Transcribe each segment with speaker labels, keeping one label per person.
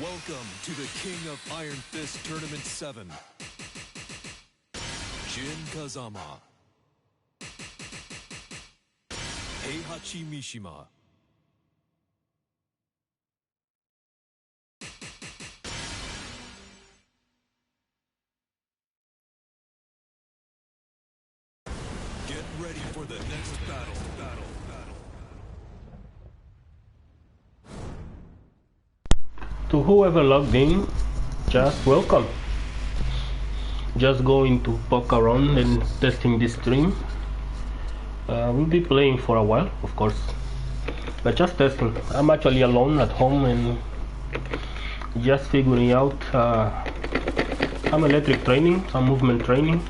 Speaker 1: Welcome to the King of Iron Fist Tournament 7. Jin Kazama. Heihachi Mishima. Get ready for the next battle.
Speaker 2: To whoever logged in, just welcome. Just going to poke around and testing this stream. We'll be playing for a while, of course, but just testing. I'm actually alone at home and just figuring out some electric training, some movement training.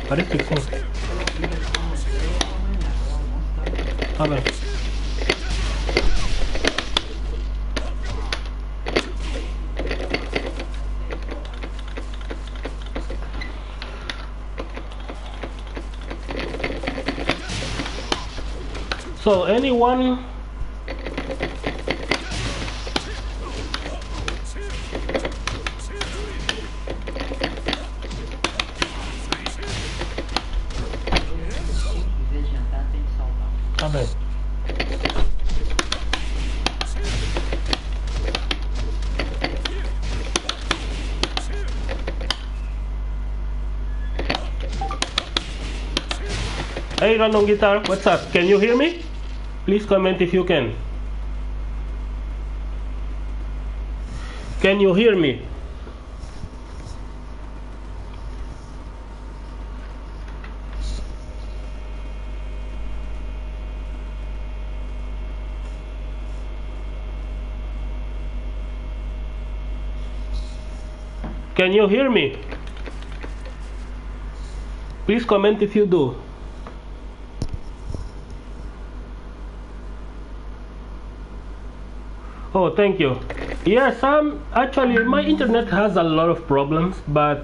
Speaker 2: Parece que sim. Tá bem. So anyone tá bem. Hey random guitar, what's up? Can you hear me? Please comment if you can. Can you hear me? Can you hear me? Please comment if you do. Oh, thank you. Yes, actually my internet has a lot of problems, but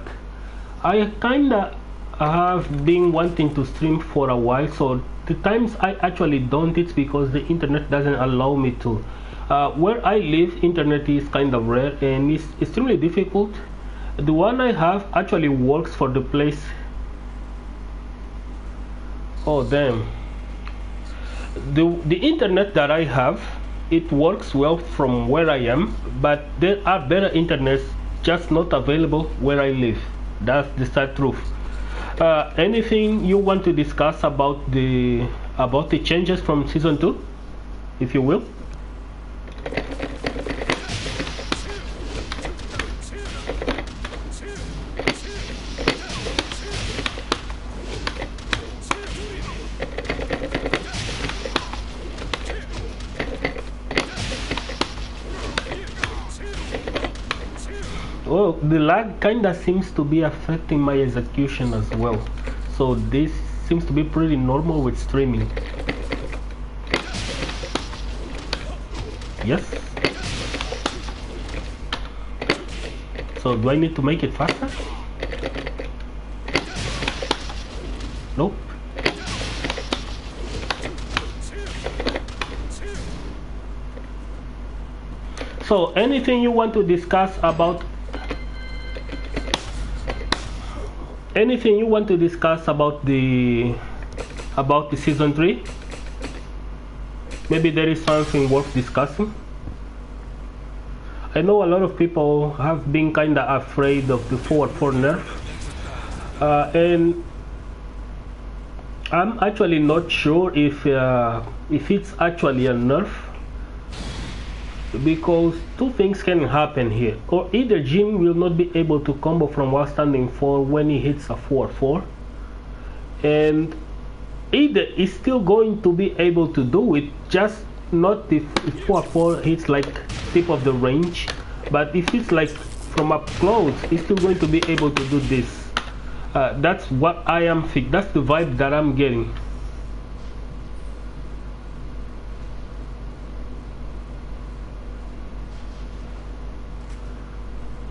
Speaker 2: I kinda have been wanting to stream for a while, so the times I actually don't, it's because the internet doesn't allow me to. Where I live, internet is kind of rare and it's extremely difficult. The one I have actually works for the place. Oh damn. The internet that I have, it works well from where I am, but there are better internets just not available where I live. That's the sad truth. Anything you want to discuss about the changes from season 2, if you will? Well, the lag kinda seems to be affecting my execution as well, so this seems to be pretty normal with streaming. Yes. So do I need to make it faster? Nope. So anything you want to discuss about the season 3? Maybe there is something worth discussing. I know a lot of people have been kinda afraid of the forward 4 nerf, and I'm actually not sure if it's actually a nerf, because two things can happen here. Or either Jin will not be able to combo from while standing 4 when he hits a forward 4, and either he's still going to be able to do it, just not if 4-4 hits like tip of the range, but if it's like from up close, he's still going to be able to do this. That's what I am thinking. That's the vibe that I'm getting.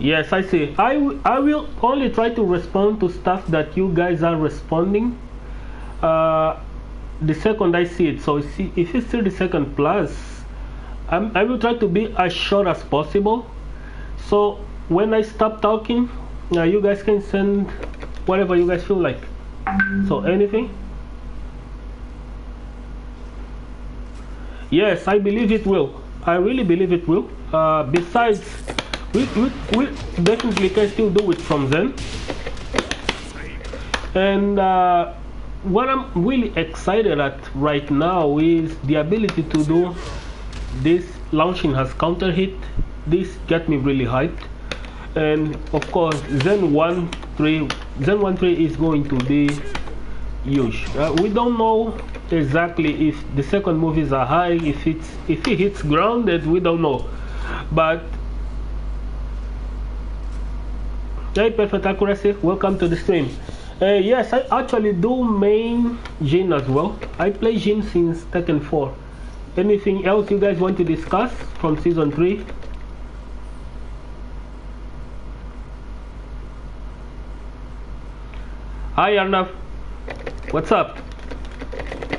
Speaker 2: Yes, I see. I will only try to respond to stuff that you guys are responding the second I see it. So if it's 30 seconds plus, I will try to be as short as possible. So when I stop talking, you guys can send whatever you guys feel like. So anything? Yes, I believe it will. I really believe it will. Besides, we definitely can still do it from then. And what I'm really excited at right now is the ability to do this launching as counter hit. This got me really hyped. And of course Zen 1-3 is going to be huge. We don't know exactly if the second move is a high, if he hits grounded, we don't know. But hey, perfect accuracy, welcome to the stream. Yes, I actually do main Jin as well. I play Jin since Tekken 4. Anything else you guys want to discuss from season 3? Hi Arnav, what's up?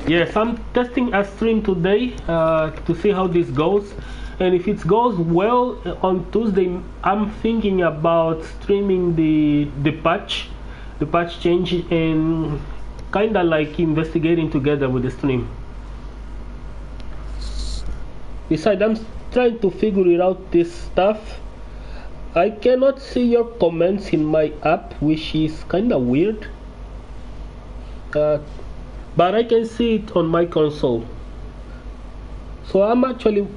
Speaker 2: Yes, I'm testing a stream today to see how this goes, and if it goes well on Tuesday, I'm thinking about streaming the patch change and kinda like investigating together with the stream. Besides, I'm trying to figure it out this stuff. I cannot see your comments in my app, which is kinda weird. But I can see it on my console. So I'm actually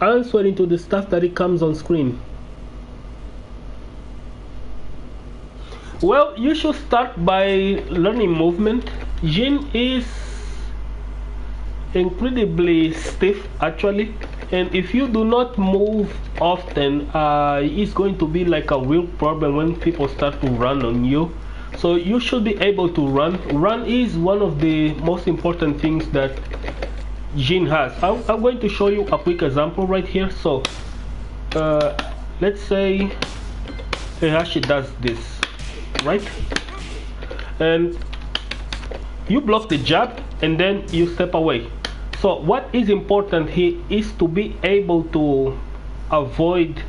Speaker 2: answering to the stuff that it comes on screen. Well, you should start by learning movement. Jin is incredibly stiff actually, and if you do not move often, it's going to be like a real problem when people start to run on you. So you should be able to run. Run is one of the most important things that Jin has. I'm going to show you a quick example right here. So let's say Heihachi does this, right? And you block the jab and then you step away. So what is important here is to be able to avoid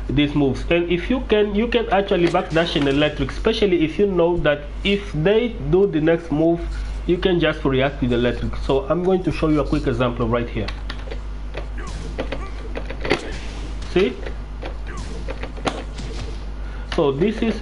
Speaker 2: these moves, and if you can actually backdash in electric, especially if you know that if they do the next move you can just react with electric. So I'm going to show you a quick example right here. See? So this is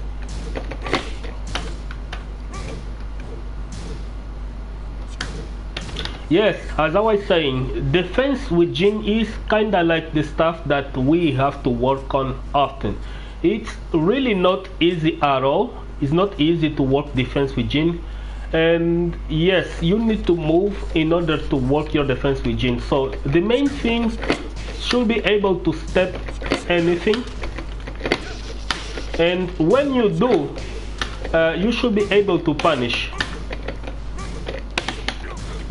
Speaker 2: yes, as I was saying, defense with Jin is kinda like the stuff that we have to work on often. It's really not easy at all. It's not easy to work defense with Jin, and yes, you need to move in order to work your defense with Jin. So the main thing should be able to step anything, and when you do, you should be able to punish.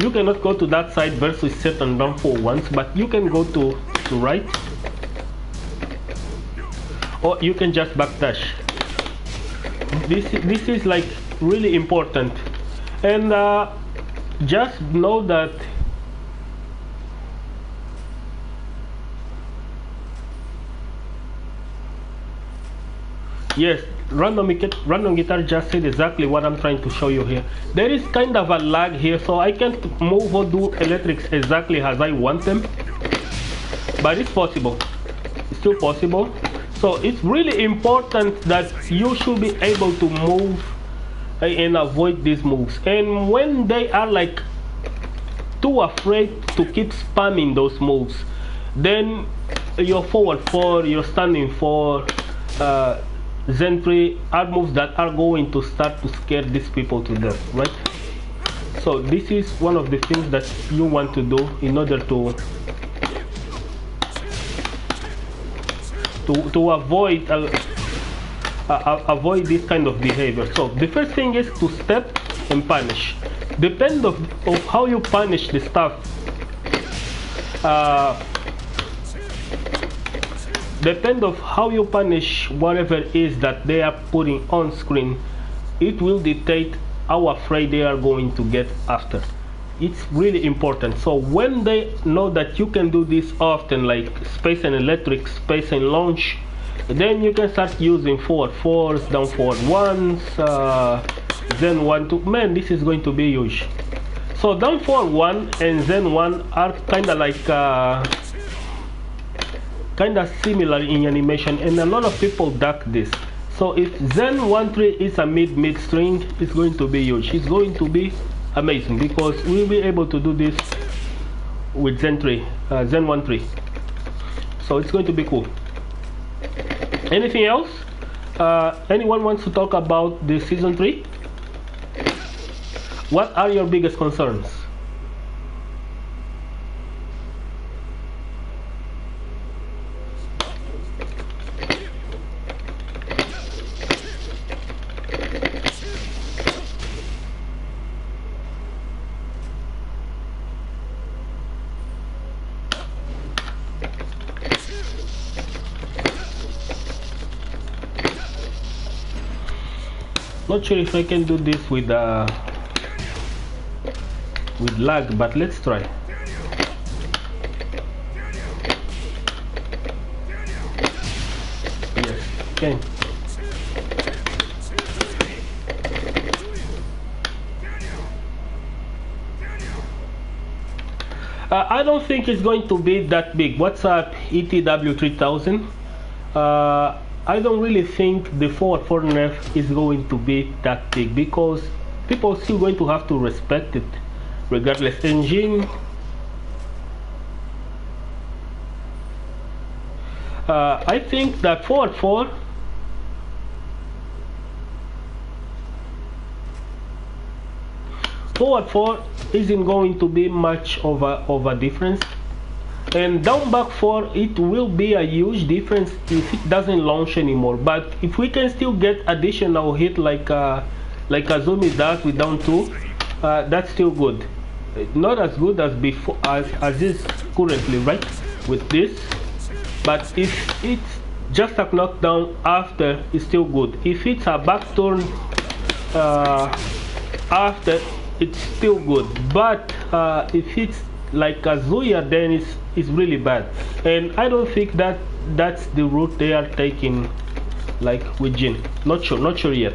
Speaker 2: You cannot go to that side versus set and down for once, but you can go to right, or you can just backdash. This is like really important, and just know that Yes, random guitar just said exactly what I'm trying to show you here. There is kind of a lag here, so I can't move or do electrics exactly as I want them, but it's possible. It's still possible. So it's really important that you should be able to move and avoid these moves. And when they are like too afraid to keep spamming those moves, then your forward 4, your standing 4, Zen 3 are moves that are going to start to scare these people to death, right? So this is one of the things that you want to do in order to avoid avoid this kind of behavior. So the first thing is to step and punish. Depend of how you punish the stuff. Depend of how you punish whatever it is that they are putting on screen, it will dictate how afraid they are going to get after. It's really important. So when they know that you can do this often, like space and electric, space and launch, then you can start using forward 4s, down forward 1s, Zen 1, 2. Man, this is going to be huge. So down forward 1 and Zen 1 are kind of like kind of similar in animation, and a lot of people duck this. So if Zen 1-3 is a mid string, it's going to be huge. It's going to be amazing because we'll be able to do this with Zen 1-3. So it's going to be cool. Anything else? Anyone wants to talk about the season 3? What are your biggest concerns? Not sure if I can do this with lag, but let's try. Yes, okay. I don't think it's going to be that big. What's up, ETW3000? I don't really think the forward 4 nerf is going to be that big because people are still going to have to respect it regardless. Engine, I think that forward 4 isn't going to be much of a difference. And down back 4, it will be a huge difference if it doesn't launch anymore. But if we can still get additional hit like Azumi does with down 2, that's still good. Not as good as before, as is currently, right? With this, but if it's just a knockdown after, it's still good. If it's a back turn after, it's still good. But if it's like Kazuya, then it's really bad, and I don't think that's the route they are taking, like with Jin. Not sure yet.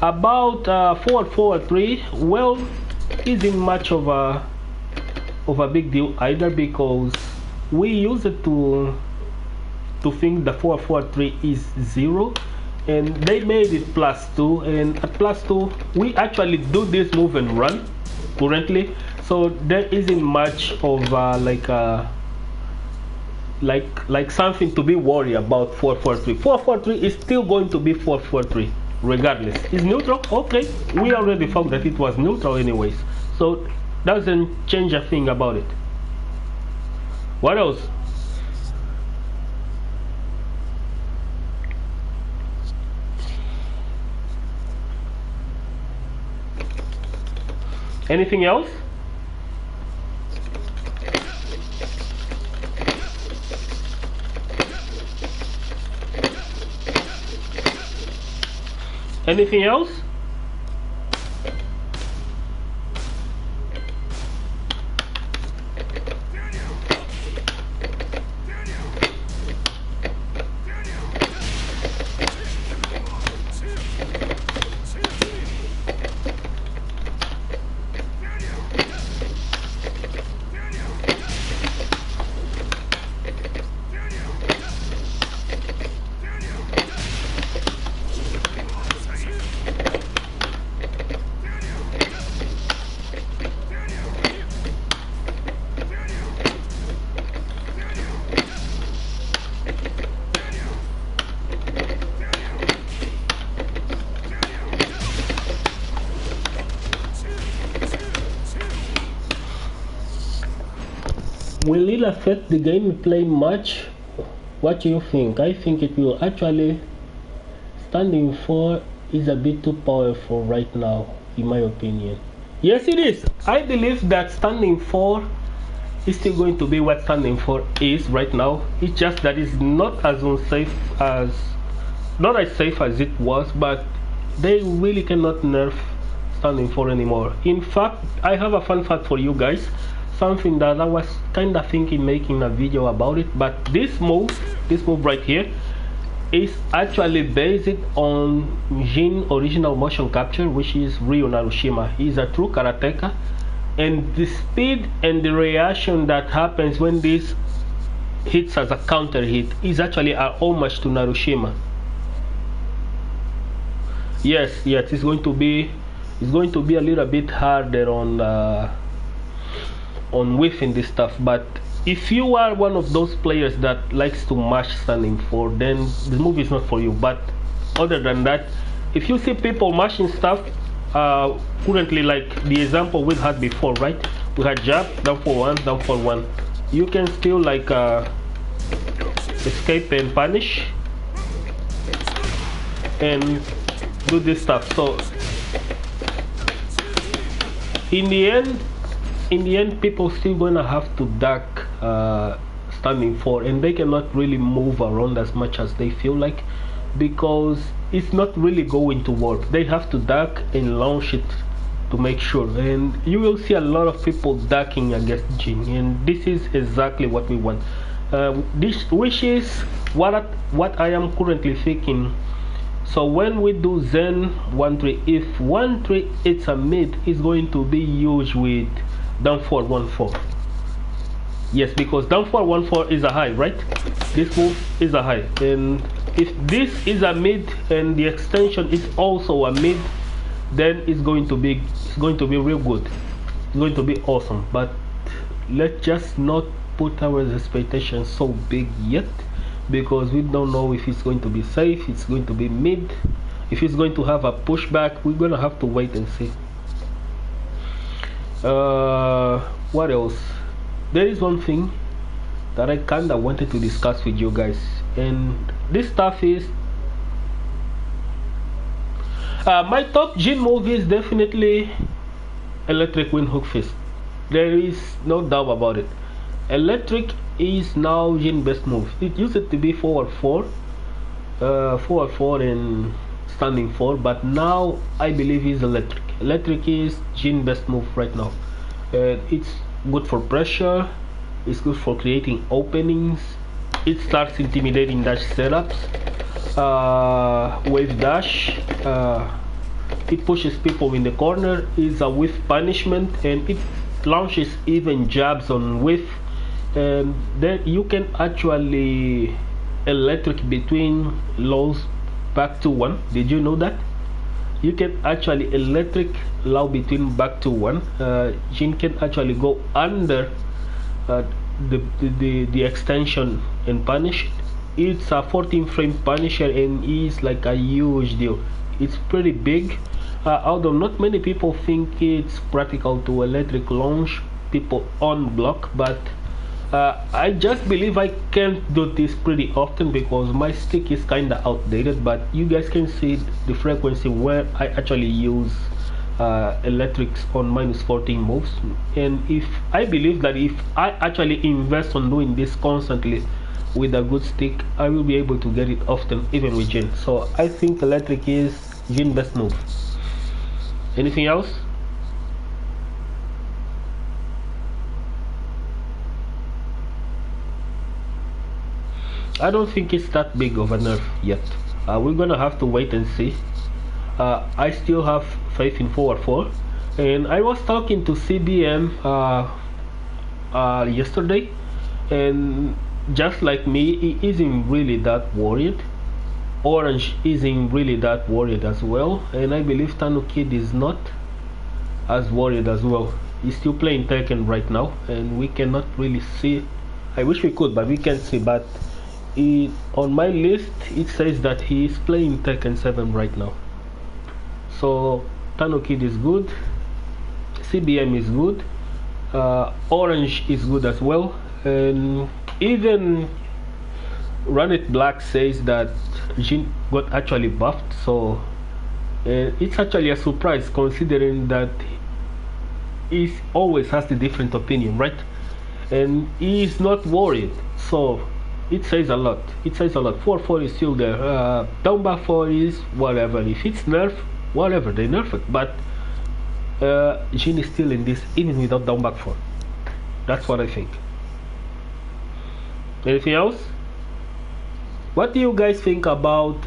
Speaker 2: About forward 3, well, isn't much of a big deal either because we use it to think the forward 3 is 0, and they made it +2, and at +2 we actually do this move and run currently. So there isn't much of like something to be worried about. 4-4-3. 4-4-3 is still going to be 4-4-3 regardless. Is neutral? Okay, we already found that it was neutral anyways, so doesn't change a thing about it. What else? Anything else? Anything else? Will it affect the gameplay much? What do you think? I think it will. Actually, standing 4 is a bit too powerful right now, in my opinion. Yes, it is. I believe that standing 4 is still going to be what standing 4 is right now. It's just that it's not as unsafe as, not as safe as it was, but they really cannot nerf standing 4 anymore. In fact, I have a fun fact for you guys, something that I was kind of thinking making a video about it, but this move right here is actually based on Jin original motion capture, which is Ryu Narushima. He's a true karateka, and the speed and the reaction that happens when this hits as a counter hit is actually a homage to Narushima. Yes, it's going to be a little bit harder on whiffing this stuff, but if you are one of those players that likes to mash standing 4, then the move is not for you. But other than that, if you see people mashing stuff currently, like the example we had before, right? We had jab, down for 1, down for 1. You can still like escape and punish and do this stuff. So in the end, people still gonna have to duck standing 4, and they cannot really move around as much as they feel like, because it's not really going to work. They have to duck and launch it to make sure, and you will see a lot of people ducking against Jin, and this is exactly what we want. Which is what I am currently thinking. So when we do Zen 1-3, if 1-3 it's a mid, it's going to be used with down 4 1-4. Yes, because down 4 1-4 is a high, right? This move is a high, and if this is a mid and the extension is also a mid, then it's going to be real good. It's going to be awesome. But let's just not put our expectations so big yet, because we don't know if it's going to be safe, it's going to be mid, if it's going to have a pushback. We're gonna have to wait and see. What else? There is one thing that I kinda wanted to discuss with you guys, and this stuff is my top Jin move is definitely electric wind hook fist. There is no doubt about it. Electric is now Jin's best move. It used to be forward 4 and standing 4, but now I believe is electric. Electric is Jin's best move right now. It's good for pressure, it's good for creating openings, it starts intimidating dash setups, wave dash, it pushes people in the corner, is a whiff punishment, and it launches even jabs on whiff, and then you can actually electric between lows back to 1. Did you know that? You can actually electric low between back to 1. Jin can actually go under the extension and punish it. It's a 14 frame punisher, and is like a huge deal. It's pretty big, although not many people think it's practical to electric launch people on block, but I just believe I can't do this pretty often because my stick is kinda outdated, but you guys can see the frequency where I actually use electrics on -14 moves. And if I believe that if I actually invest on doing this constantly with a good stick, I will be able to get it often, even with Jin. So I think electric is Jin's best move. Anything else? I don't think it's that big of a nerf yet. We're gonna have to wait and see. I still have faith in forward 4, and I was talking to CBM yesterday, and just like me, he isn't really that worried. Orange isn't really that worried as well, and I believe Tano Kid is not as worried as well. He's still playing Tekken right now, and we cannot really see. I wish we could, but we can't see. But on my list it says that he is playing Tekken 7 right now. So Tano Kid is good, CBM is good, Orange is good as well, And even Run It Black says that Jin got actually buffed, so it's actually a surprise considering that he always has the different opinion, right? And he's not worried, so it says a lot. It says a lot. 4-4 is still there. Down back 4 is whatever. If it's nerf, whatever, they nerf it. But Jin is still in this even without down back 4. That's what I think. Anything else? What do you guys think about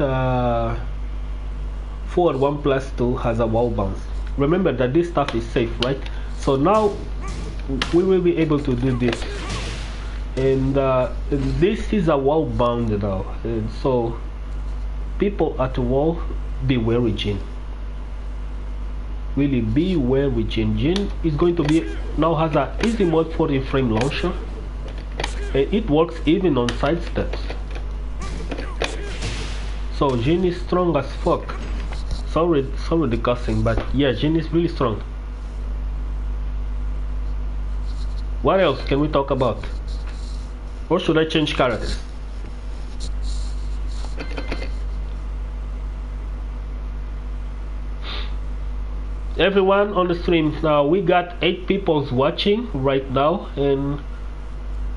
Speaker 2: forward 1+2 has a wall bounce? Remember that this stuff is safe, right? So now we will be able to do this, and this is a wall bound now, and so people at the wall, beware with Jin. Really beware with Jin. Jin is going to be now has a easy mode for the frame launcher, and it works even on side steps. So Jin is strong as fuck. Sorry the cussing, but yeah, Jin is really strong. What else can we talk about? Or should I change characters? Everyone on the stream, now we got 8 people watching right now, and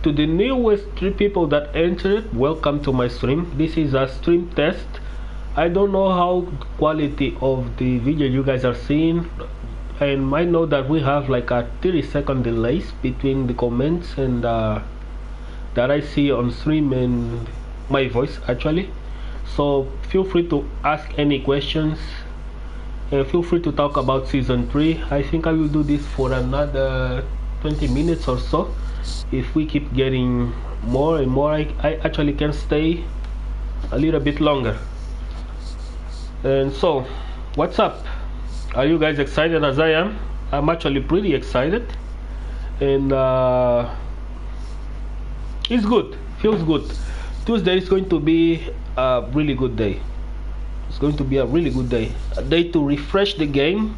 Speaker 2: to the newest 3 people that entered, welcome to my stream. This is a stream test. I don't know how quality of the video you guys are seeing, and I know that we have like a 30-second delays between the comments and that I see on stream and my voice actually. So feel free to ask any questions, and feel free to talk about season 3. I think I will do this for another 20 minutes or so. If we keep getting more and more, I actually can stay a little bit longer. And so, what's up? Are you guys excited as I am? I'm actually pretty excited, and it's good, feels good. Tuesday is going to be a really good day. It's going to be a really good day, a day to refresh the game,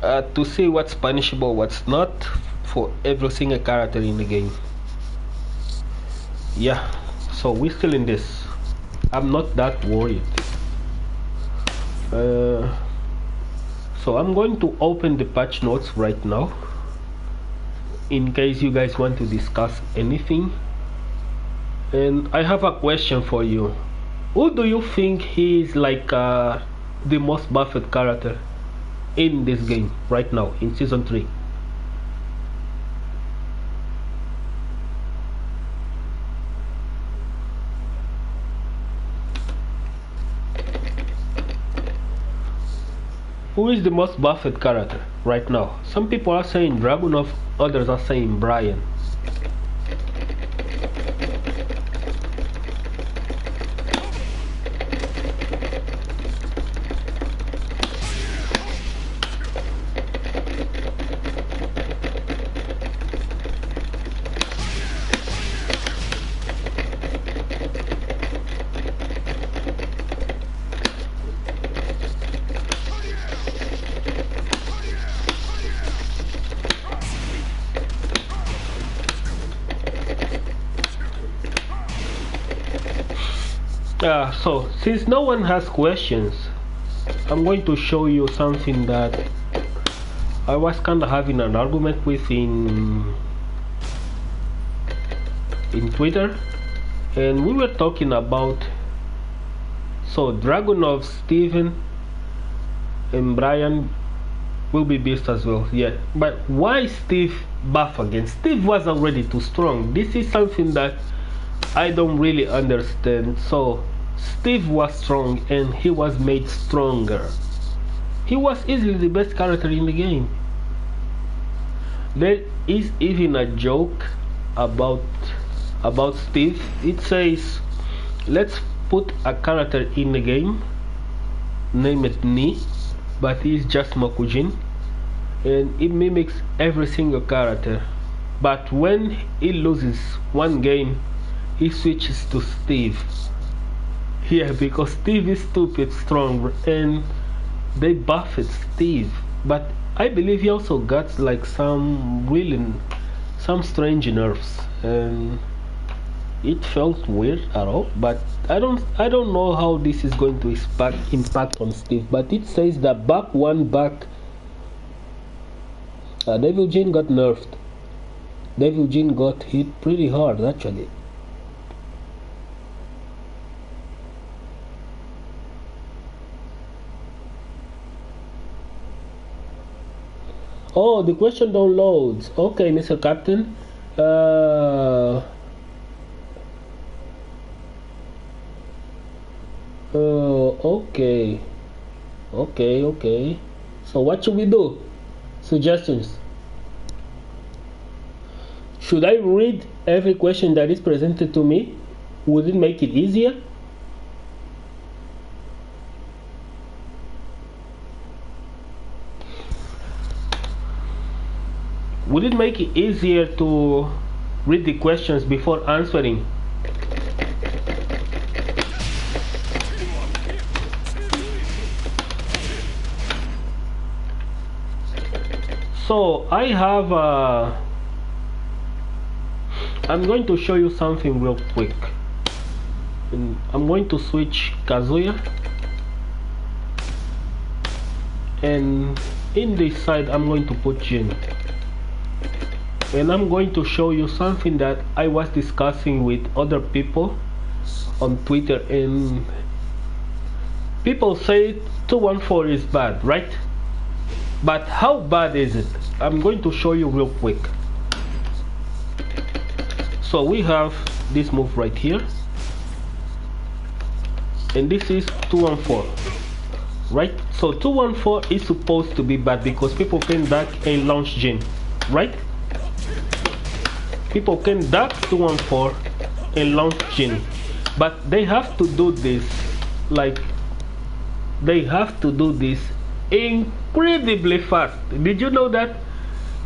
Speaker 2: to see what's punishable, what's not, for every single character in the game. Yeah, so we're still in this. I'm not that worried. So I'm going to open the patch notes right now in case you guys want to discuss anything. And I have a question for you. Who do you think is like the most buffed character in this game right now in season 3? Who is the most buffed character right now? Some people are saying Dragunov, others are saying Brian. So since no one has questions, I'm going to show you something that I was kind of having an argument with in Twitter, and we were talking about, so Dragunov, Steven and Brian will be beast as well, yeah, but why Steve buff again? Steve was already too strong. This is something that I don't really understand. So Steve was strong and he was made stronger. He was easily the best character in the game. There is even a joke about Steve. It says, let's put a character in the game, name it Ni, but he's just Mokujin, and it mimics every single character, but when he loses one game he switches to Steve. Yeah, because Steve is stupid strong and they buffed Steve, but I believe he also got like some really some strange nerves, and it felt weird at all. But I don't know how this is going to impact on Steve. But it says that back Devil Jin got nerfed. Devil Jin got hit pretty hard actually. Oh, the question downloads. Okay, Mr. Captain. Okay. Okay. So what should we do? Suggestions. Should I read every question that is presented to me? Would it make it easier? Would it make it easier to read the questions before answering? So I have I'm going to show you something real quick. And I'm going to switch Kazuya, and in this side I'm going to put Jin, and I'm going to show you something that I was discussing with other people on Twitter, and people say 214 is bad, right? But how bad is it? I'm going to show you real quick. So we have this move right here, and this is 214, right? So 214 is supposed to be bad because people can duck and launch Jin, right? People can duck 214 and launch Jin, but they have to do this, like, they have to do this incredibly fast. Did you know that?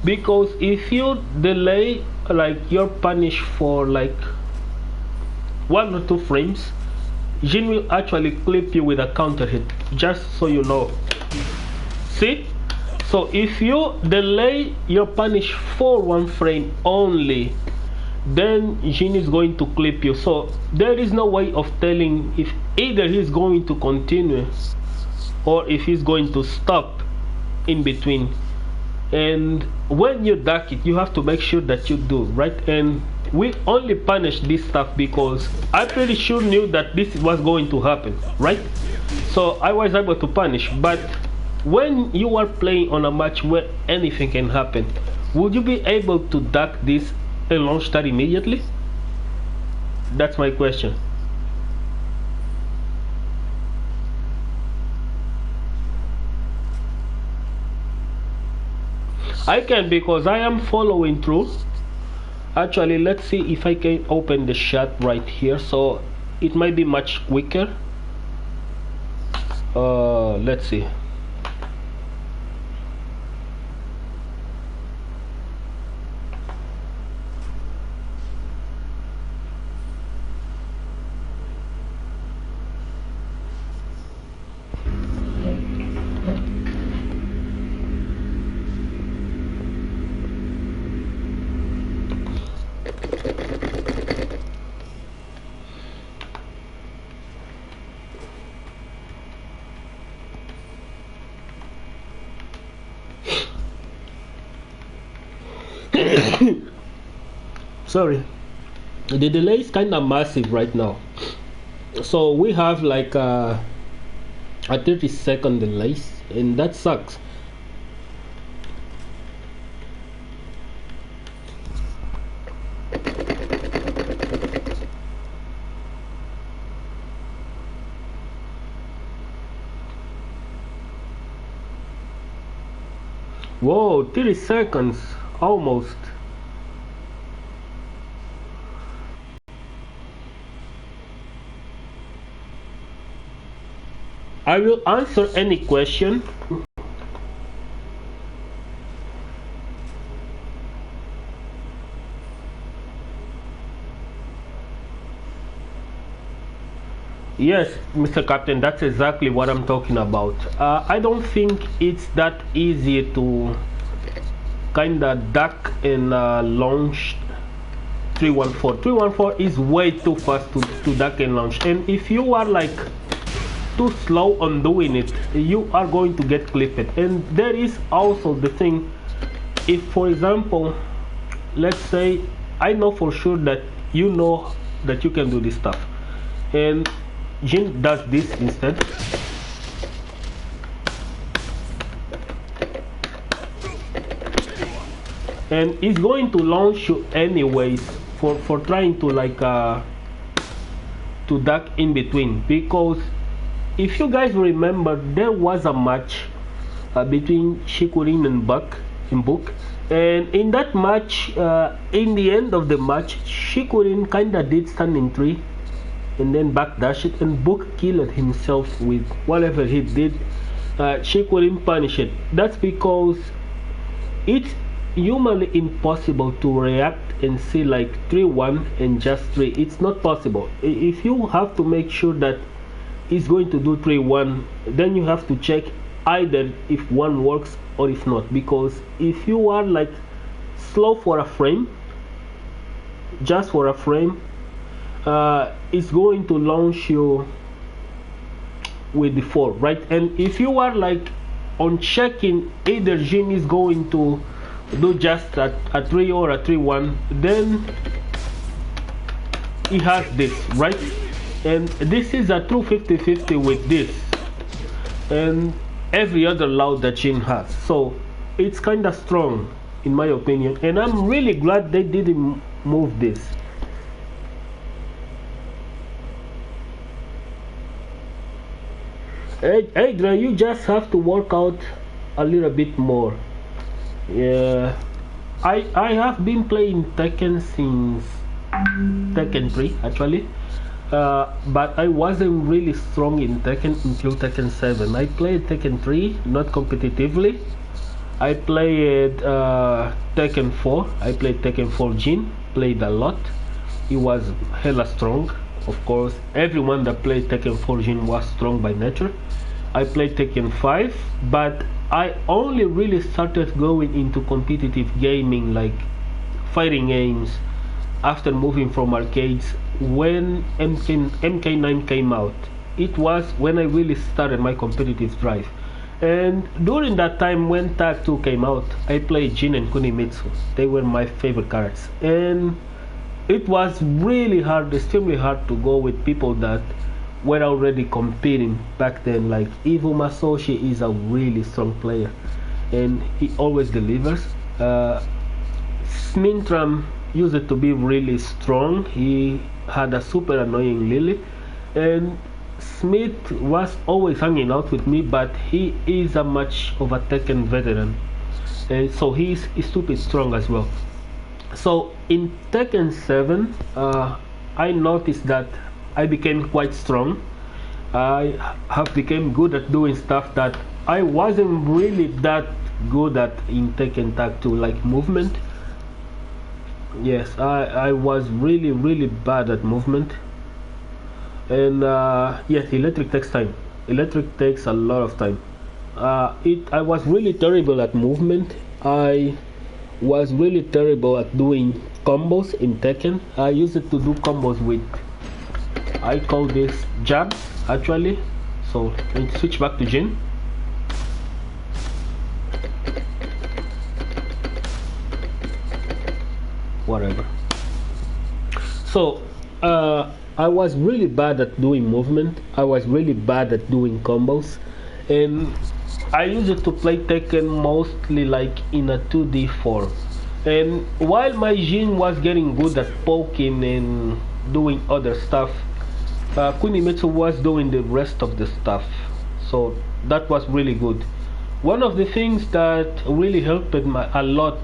Speaker 2: Because if you delay, like, you're punished for like 1 or 2 frames, Jin will actually clip you with a counter hit, just so you know. See? So if you delay your punish for 1 frame only, then Jin is going to clip you. So there is no way of telling if either he's going to continue or if he's going to stop in between. And when you duck it, you have to make sure that you do, right? And we only punish this stuff because I pretty sure knew that this was going to happen, right? So I was able to punish. But when you are playing on a match where anything can happen, would you be able to duck this and launch that immediately? That's my question. I can, because I am following through. Actually, let's see if I can open the chat right here, so it might be much quicker. Let's see. Sorry, the delay is kind of massive right now. So we have like a 30-second delay, and that sucks. Whoa, 30 seconds almost. I will answer any question. Yes, Mr. Captain, that's exactly what I'm talking about. I don't think it's that easy to kinda duck and launch 314. 314 is way too fast to duck and launch, and if you are like too slow on doing it, you are going to get clipped. And there is also the thing, if for example, let's say I know for sure that you know that you can do this stuff, and Jin does this instead. And he's going to launch you anyways for trying to like to duck in between, because if you guys remember, there was a match between Shikurin and Book, and in that match, in the end of the match, Shikurin kinda did standing tree and then backdash it, and Book killed himself with whatever he did. Shikurin punished it. That's because it's humanly impossible to react and see like 3-1 and just 3. It's not possible. If you have to make sure that he's going to do 3-1, then you have to check either if one works or if not, because if you are like slow for a frame, just for a frame, it's going to launch you with the 4, right? And if you are like on checking, either Jin is going to do just a 3 or a 3-1, then he has this, right? And this is a true 50-50 with this and every other loud that Jin has, so it's kind of strong in my opinion, and I'm really glad they didn't move this. Adrian, you just have to work out a little bit more. Yeah, I have been playing Tekken since Tekken 3 actually, but I wasn't really strong in Tekken until Tekken 7. I played Tekken 3 not competitively. I played Tekken 4. I played Tekken 4 Jin, played a lot. He was hella strong. Of course, everyone that played Tekken 4 Jin was strong by nature. I played Tekken 5, but I only really started going into competitive gaming, like fighting games, after moving from arcades when MK9 came out. It was when I really started my competitive drive. And during that time when Tag 2 came out, I played Jin and Kunimitsu. They were my favorite cards. And it was really hard, extremely hard to go with people that were already competing back then. Like Ivo Masoshi is a really strong player and he always delivers. Smintram used to be really strong. He had a super annoying Lily, and Smith was always hanging out with me, but he is a much of a Tekken veteran, and so he's stupid strong as well. So in Tekken 7, I noticed that I became quite strong. I have become good at doing stuff that I wasn't really that good at in Tekken Tag 2, like movement. Yes, I was really bad at movement. And yes, electric takes time. Electric takes a lot of time. I was really terrible at movement. I was really terrible at doing combos in Tekken. I used to do combos with, I call this jabs actually. So let's switch back to Jin. Whatever. So I was really bad at doing movement. I was really bad at doing combos, and I used to play Tekken mostly like in a 2D form. And while my Jin was getting good at poking and doing other stuff, Kunimitsu was doing the rest of the stuff. So that was really good. One of the things that really helped a lot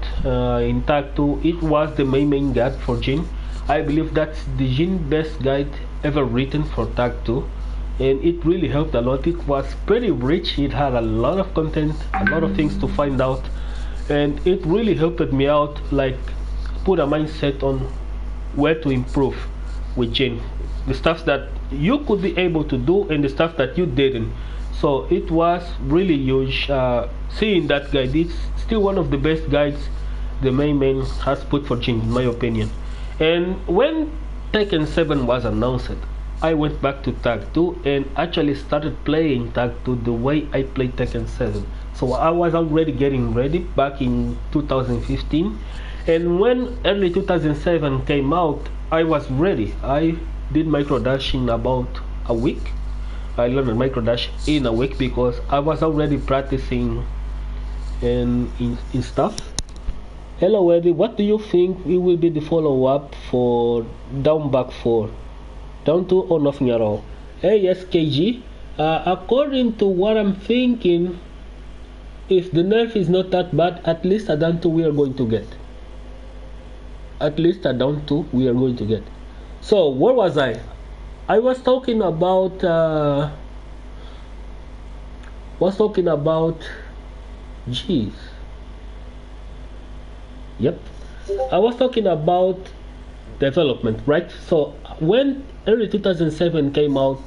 Speaker 2: in Tag 2, it was the main guide for Jin. I believe that's the Jin best guide ever written for Tag 2, and it really helped a lot. It was pretty rich. It had a lot of content, a lot of things to find out, and it really helped me out, like put a mindset on where to improve with Jin, the stuff that you could be able to do and the stuff that you didn't. So it was really huge seeing that guide. It's still one of the best guides the main man has put for Jin, in my opinion. And when Tekken 7 was announced, I went back to Tag 2 and actually started playing Tag 2 the way I played Tekken 7. So I was already getting ready back in 2015, and when early 2007 came out, I was ready. I did micro dash in about a week. I learned micro dash in a week because I was already practicing in stuff. Hello Eddy, what do you think it will be the follow-up for Down Back 4? Down 2 or nothing at all? Hey SKG, according to what I'm thinking, if the nerf is not that bad, at least a Down 2 we are going to get. At least a Down 2 we are going to get. So where was I? I was talking about jeez. Yep, I was talking about development, right? So when early 2007 came out,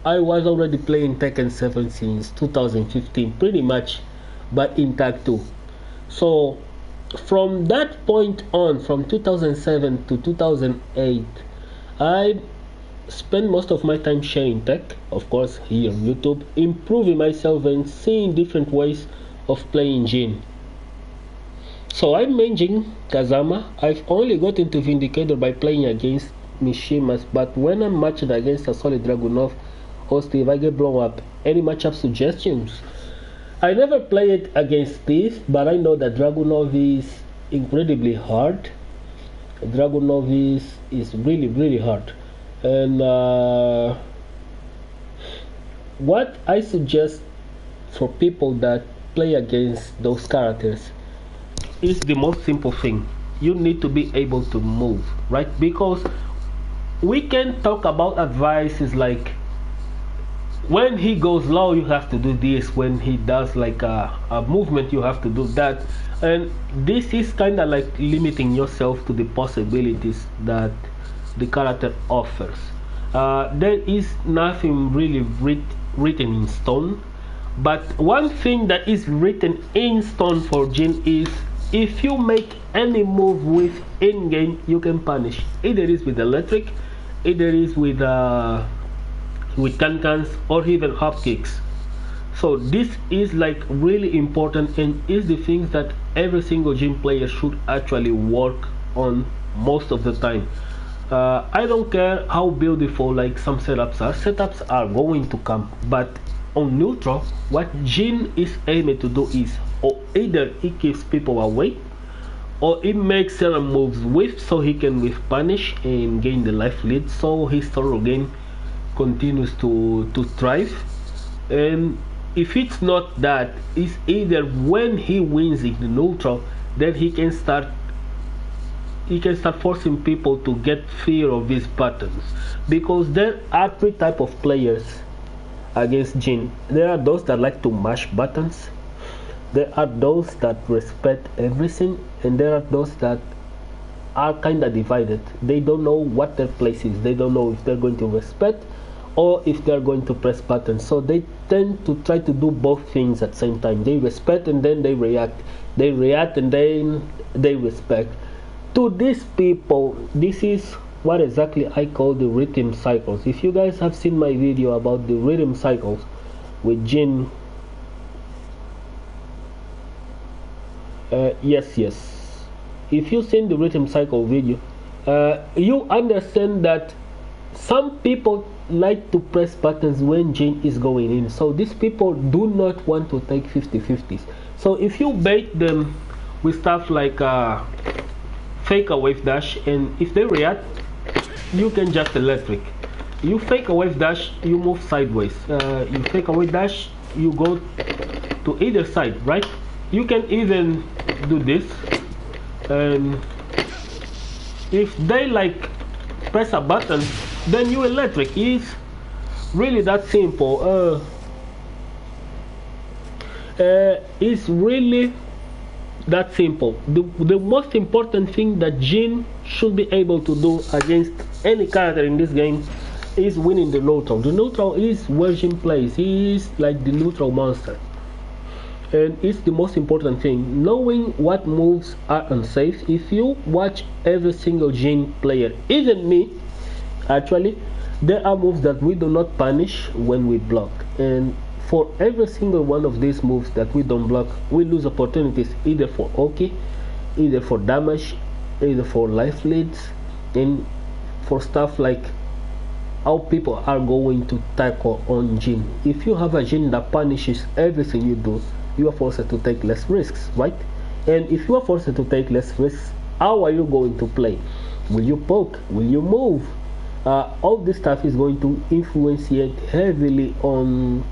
Speaker 2: I was already playing Tekken 7 since 2015, pretty much, but in Tag 2. So from that point on, from 2007 to 2008, I spent most of my time sharing tech, of course here on YouTube, improving myself and seeing different ways of playing Jin. So I'm main Jin Kazama. I've only got into Vindicator by playing against Mishimas, but when I'm matched against a solid Dragunov or Steve, I get blown up. Any matchup suggestions? I never played against Steve, but I know that Dragunov is incredibly hard. Dragunov is really hard. And what I suggest for people that play against those characters is the most simple thing. You need to be able to move, right? Because we can talk about advices like when he goes low you have to do this, when he does like a movement you have to do that, and this is kind of like limiting yourself to the possibilities that the character offers. There is nothing really written in stone, but one thing that is written in stone for Jin is if you make any move with in-game, you can punish. Either it is with electric, either it is with can-cans, or even hop kicks. So this is like really important and is the things that every single Jin player should actually work on most of the time. I don't care how beautiful like some setups are going to come, but on neutral, what Jin is aiming to do is, or either he keeps people away, or he makes certain moves with so he can with punish and gain the life lead, so his thorough game continues to thrive. And if it's not that, it's either when he wins in the neutral, then he can start forcing people to get fear of these patterns, because there are three types of players against Jin. There are those that like to mash buttons, there are those that respect everything, and there are those that are kind of divided. They don't know what their place is. They don't know if they're going to respect or if they're going to press buttons. So they tend to try to do both things at the same time. They respect and then they react. They react and then they respect. To these people, this is what exactly I call the rhythm cycles. If you guys have seen my video about the rhythm cycles with Jin, yes, if you've seen the rhythm cycle video, you understand that some people like to press buttons when Jin is going in. So these people do not want to take 50-50s. So if you bait them with stuff like fake a wave dash, and if they react, you can just electric. You fake a wave dash, you move sideways. You fake a wave dash, you go to either side, right? You can even do this, and if they like press a button, then you electric. It's really that simple. It's really that simple. The most important thing that Jin should be able to do against any character in this game is winning the neutral. The neutral is where Jin plays. He is like the neutral monster. And it's the most important thing, knowing what moves are unsafe. If you watch every single Jin player, even me, actually, there are moves that we do not punish when we block. And for every single one of these moves that we don't block, we lose opportunities either for Oki, either for damage, either for life leads, and for stuff like how people are going to tackle on Jin. If you have a Jin that punishes everything you do, you are forced to take less risks, right? And if you are forced to take less risks, how are you going to play? Will you poke? Will you move? All this stuff is going to influence heavily on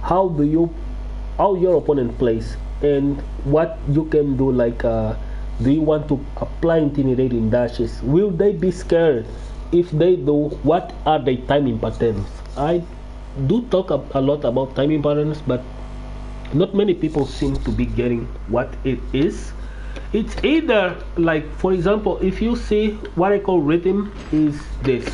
Speaker 2: how your opponent plays and what you can do. Like, do you want to apply intimidating dashes? Will they be scared? If they do, what are their timing patterns? I do talk a lot about timing patterns, but not many people seem to be getting what it is. It's either, like, for example, if you see what I call rhythm is this.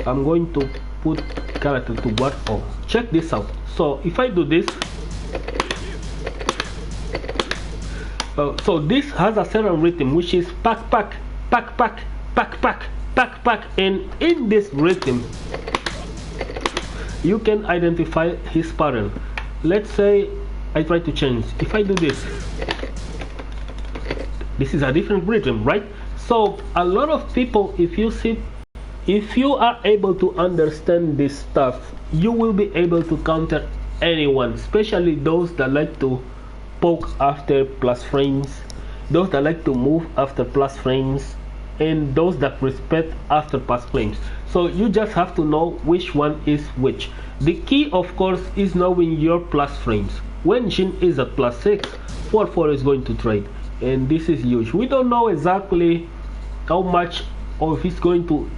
Speaker 2: I'm going to put character to what? Oh, check this out. So if I do this, so this has a certain rhythm, which is pack pack pack pack pack pack pack pack, and in this rhythm you can identify his pattern. Let's say I try to change. If I do this is a different rhythm, right? So a lot of people, if you are able to understand this stuff, you will be able to counter anyone, especially those that like to poke after plus frames, those that like to move after plus frames, and those that respect after plus frames. So you just have to know which one is which. The key, of course, is knowing your plus frames. When Jin is at plus 6, 4-4 is going to trade, and this is huge. We don't know exactly how much, or if it's going to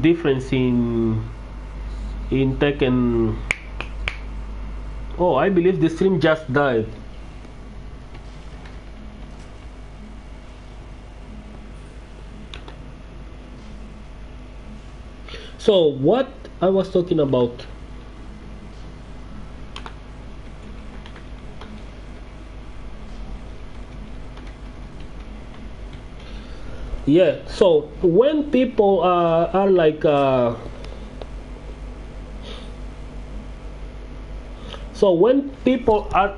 Speaker 2: difference in Tekken. Oh, I believe the stream just died. So what I was talking about, yeah, so when people are like so when people are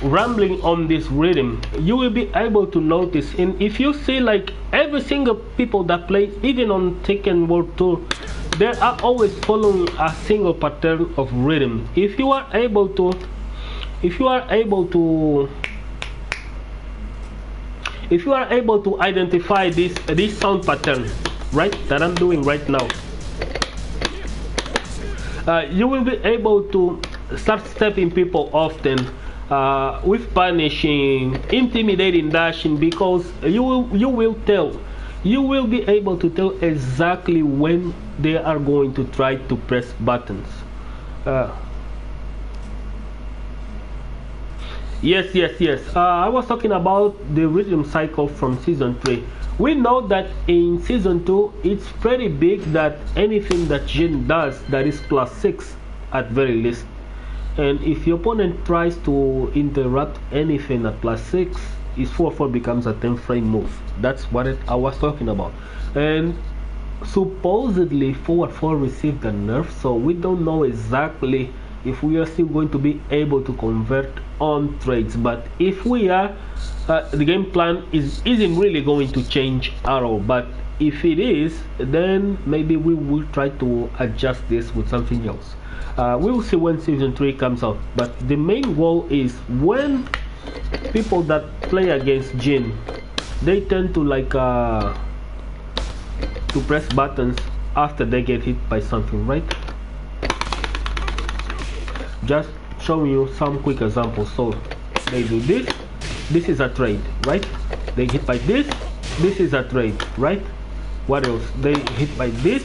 Speaker 2: rambling on this rhythm, you will be able to notice. And if you see, like, every single people that play, even on Tekken World Tour, they are always following a single pattern of rhythm. If you are able to identify this sound pattern, right, that I'm doing right now, you will be able to start stepping people often, with punishing, intimidating, dashing, because you will be able to tell exactly when they are going to try to press buttons. Yes. I was talking about the rhythm cycle from season 3. We know that in season 2 it's pretty big that anything that Jin does that is plus 6 at very least, and if your opponent tries to interrupt anything at plus 6, his 4-4 becomes a 10 frame move. That's what I was talking about. And supposedly 4-4 received a nerf, so we don't know exactly if we are still going to be able to convert on trades. But if we are, the game plan isn't really going to change at all. But if it is, then maybe we will try to adjust this with something else. We will see when season 3 comes out. But the main goal is, when people that play against Jin, they tend to like to press buttons after they get hit by something, right? Just showing you some quick examples. So they do this is a trade, right? They hit by this is a trade, right? What else? They hit by this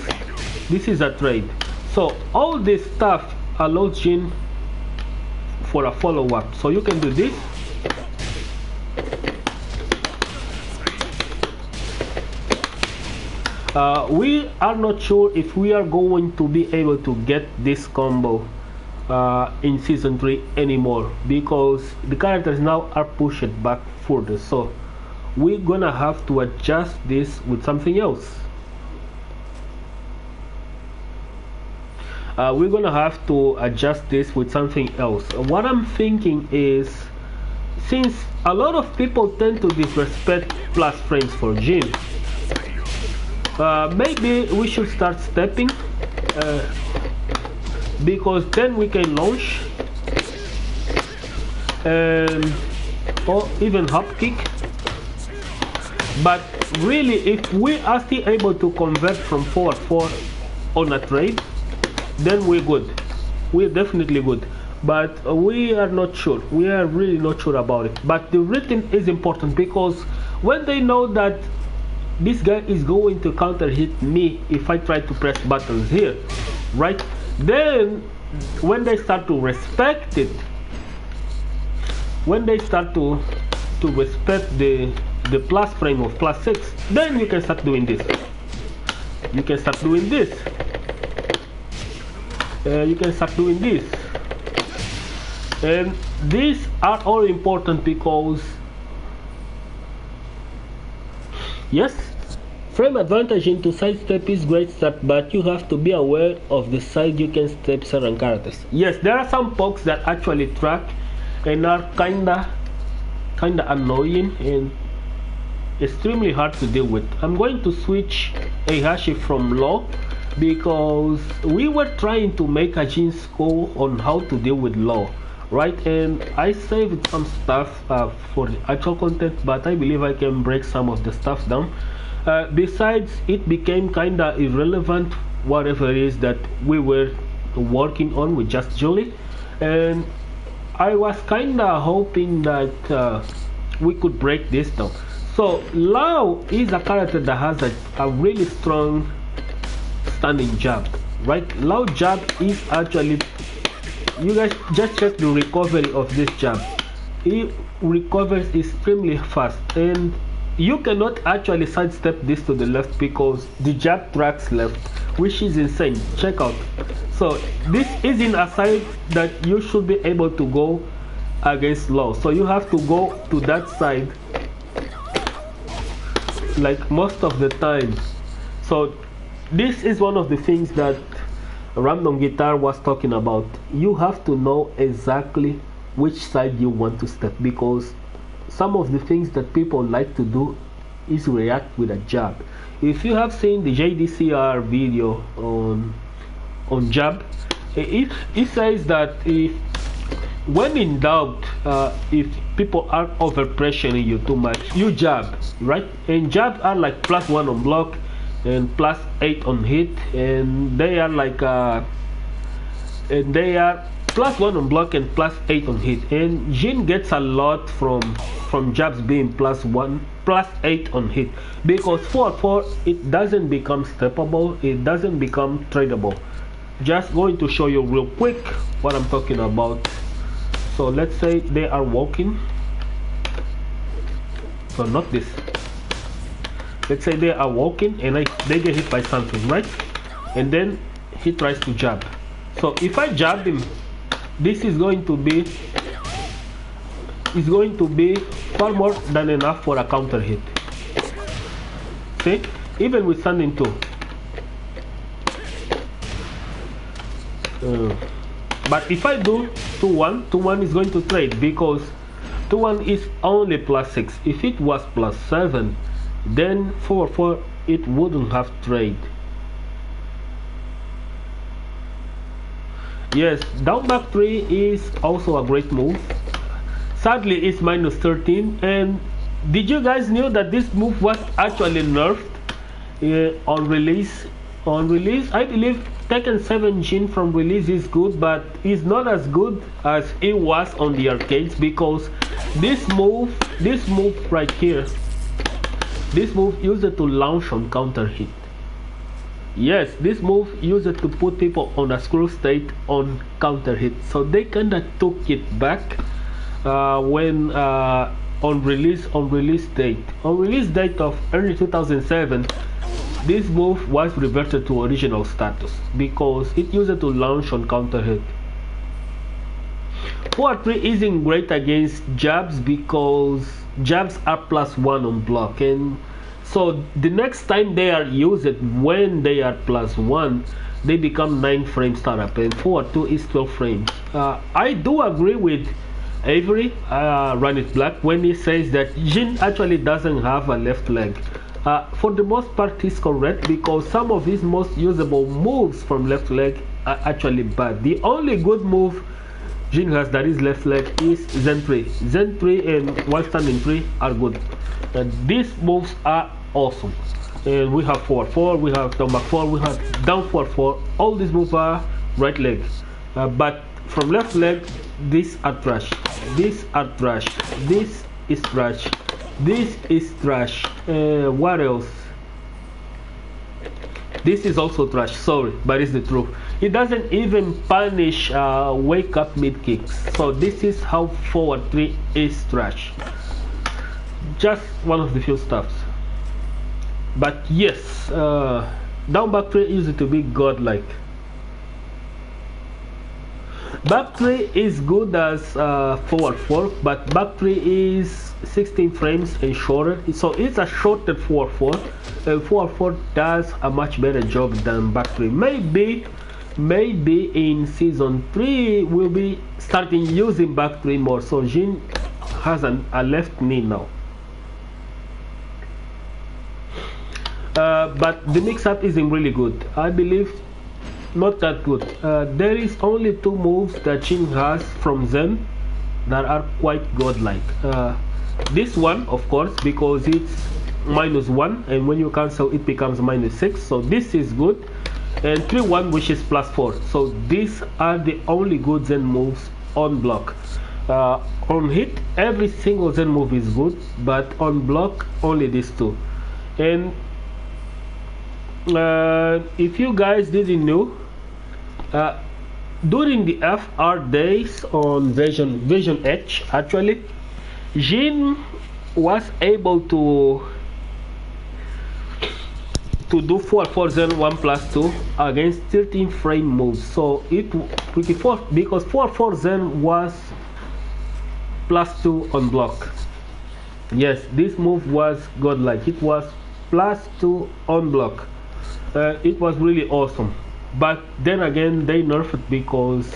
Speaker 2: is a trade. So all this stuff allows Jin for a follow-up. So you can do this, We are not sure if we are going to be able to get this combo in season 3 anymore, because the characters now are pushed back further, so we're gonna have to adjust this with something else. We're gonna have to adjust this with something else. What I'm thinking is, since a lot of people tend to disrespect plus frames for Jin, maybe we should start stepping, because then we can launch or even hop kick. But really, if we are still able to convert from 4-4 on a trade, then we're good. We're definitely good. But we are not sure. We are really not sure about it. But the written is important, because when they know that this guy is going to counter hit me if I try to press buttons here, right? Then when they start to respect it, when they start to respect the plus frame of +6, then you can start doing this. You can start doing this. You can start doing this. And these are all important, because yes, frame advantage into side step is great step, but you have to be aware of the side you can step certain characters. Yes, there are some pokes that actually track and are kinda annoying and extremely hard to deal with. I'm going to switch Heihachi from low, because we were trying to make a Jin school on how to deal with low, right? And I saved some stuff for the actual content, but I believe I can break some of the stuff down. Besides, it became kinda irrelevant, whatever it is that we were working on with just Julie, and I was kinda hoping that we could break this down. So Lao is a character that has a really strong standing jab, right? Lao jab is actually, you guys just check the recovery of this jab. It recovers extremely fast, and you cannot actually sidestep this to the left because the jab tracks left, which is insane. Check out. So this isn't a side that you should be able to go against Lao, so you have to go to that side like most of the time. So this is one of the things that Random Guitar was talking about. You have to know exactly which side you want to step, because some of the things that people like to do is react with a jab. If you have seen the JDCR video on jab, it says that if when in doubt, if people are over pressuring you too much, you jab, right? And jab are like +1 on block and +8 on hit, and they are like and they are +1 on block and +8 on hit. And Jin gets a lot from jabs being +1, +8 on hit, because 4-4 it doesn't become steppable, it doesn't become tradable. Just going to show you real quick what I'm talking about. So let's say they are walking, so not this. Let's say they are walking and they get hit by something, right? And then he tries to jab. So if I jab him, this is going to be far more than enough for a counter hit. See, even with standing 2. But if I do 2-1, 2-1 is going to trade, because 2-1 is only +6. If it was +7, then 4-4 it wouldn't have trade. Yes, down back 3 is also a great move. Sadly it's -13, and did you guys know that this move was actually nerfed on release? On release, I believe Tekken 7 Jin from release is good, but it's not as good as it was on the arcades, because this move right here, this move used to launch on counter hit. Yes, this move used to put people on a screw state on counter hit, so they kinda took it back when on release date of early 2007. this move was reverted to original status because it used to launch on counter hit. Forward 3 isn't great against jabs because jabs are +1 on block, and so the next time they are used, when they are +1, they become 9 frame startup, and forward 2 is 12 frames. I do agree with Avery, Run It Black, when he says that Jin actually doesn't have a left leg. For the most part, he's correct because some of his most usable moves from left leg are actually bad. The only good move Jin has that is left leg is Zen 3. Zen 3 and While Standing 3 are good. These moves are awesome. And we have forward 4, we have down back 4, we have down forward 4. All these moves are right leg. But from left leg, these are trash. These are trash. This is trash. This is trash. What else? This is also trash. Sorry, but it's the truth. It doesn't even punish wake up mid kicks. So this is how forward 3 is trash. Just one of the few stuffs. But yes, down back 3 used to be godlike. Back 3 is good as forward 4, but back 3 is 16 frames and shorter, so it's a shorter forward 4, and forward 4 does a much better job than back 3. Maybe in season 3 we'll be starting using back 3 more, so Jin has a left knee now. But the mix-up isn't really good. I believe not that good. There is only 2 moves that Jin has from Zen that are quite godlike. This one, of course, because it's -1, and when you cancel it becomes -6, so this is good. And 3-1, which is +4. So these are the only good Zen moves on block. On hit, every single Zen move is good, but on block, only these 2. And if you guys didn't know, during the FR days on Vision H, actually, Jin was able to do 4-4 Zen 1+2 against 13 frame moves. So it because 4-4 Zen was +2 on block. Yes, this move was godlike. It was +2 on block. It was really awesome. But then again, they nerfed it because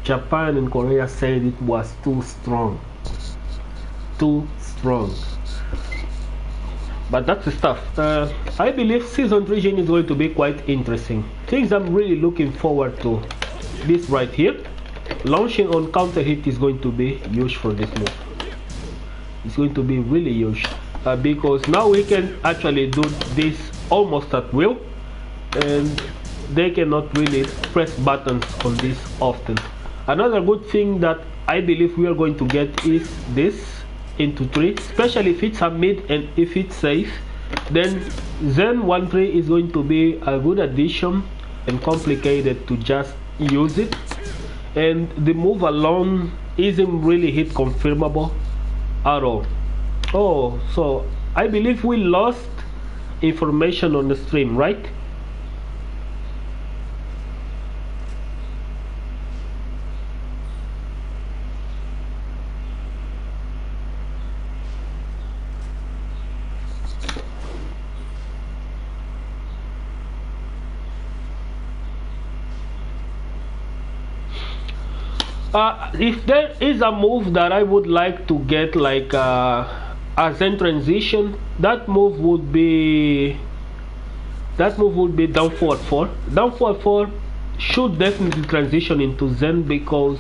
Speaker 2: Japan and Korea said it was too strong. But that's the stuff. I believe season 3 Jin is going to be quite interesting. Things I'm really looking forward to. This right here, launching on counter hit is going to be huge for this move. It's going to be really huge because now we can actually do this almost at will, and they cannot really press buttons on this often. Another good thing that I believe we are going to get is this into 3, especially if it's a mid and if it's safe. Then Zen 1-3 is going to be a good addition and complicated to just use it, and the move alone isn't really hit confirmable at all. Oh, so I believe we lost information on the stream, right? If there is a move that I would like to get like a Zen transition, that move would be down forward 4. Down forward 4 should definitely transition into Zen because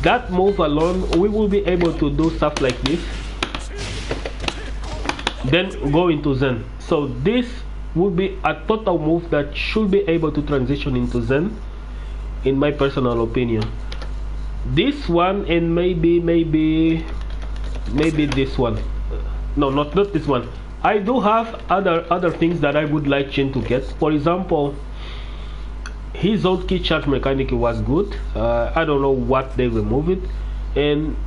Speaker 2: that move alone, we will be able to do stuff like this, then go into Zen. So this would be a total move that should be able to transition into Zen, in my personal opinion. This one and maybe this one. No, not this one. I do have other things that I would like Jin to get. For example, his old key charge mechanic was good. I don't know what they removed it, and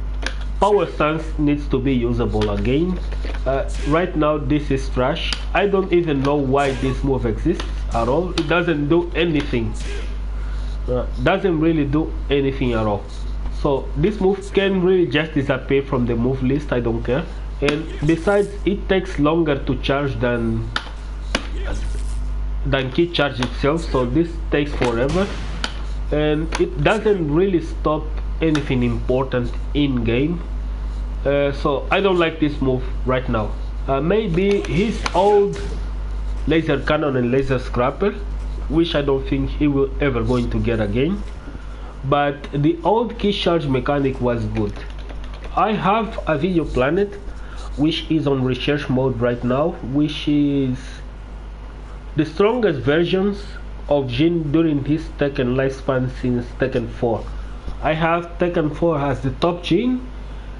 Speaker 2: power stance needs to be usable again. Right now this is trash. I don't even know why this move exists at all. It doesn't do anything. Doesn't really do anything at all. So this move can really just disappear from the move list. I don't care. And besides, it takes longer to charge than key charge itself, so this takes forever, and it doesn't really stop anything important in game. So I don't like this move right now. Maybe his old laser cannon and laser scrapper, which I don't think he will ever going to get again, but the old key charge mechanic was good. I have a video planet which is on research mode right now, which is the strongest versions of Jin during his Tekken lifespan since Tekken 4. I have Tekken 4 as the top Jin,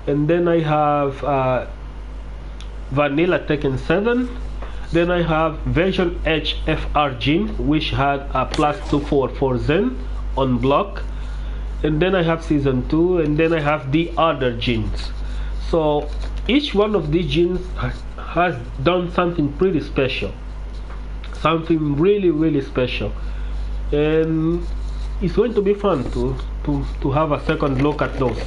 Speaker 2: and then I have vanilla Tekken 7, then I have version H FR Jin, which had a +2 for Zen on block, and then I have season 2, and then I have the other Jins. So each one of these Jins has done something pretty special, something really special, and it's going to be fun to have a second look at those.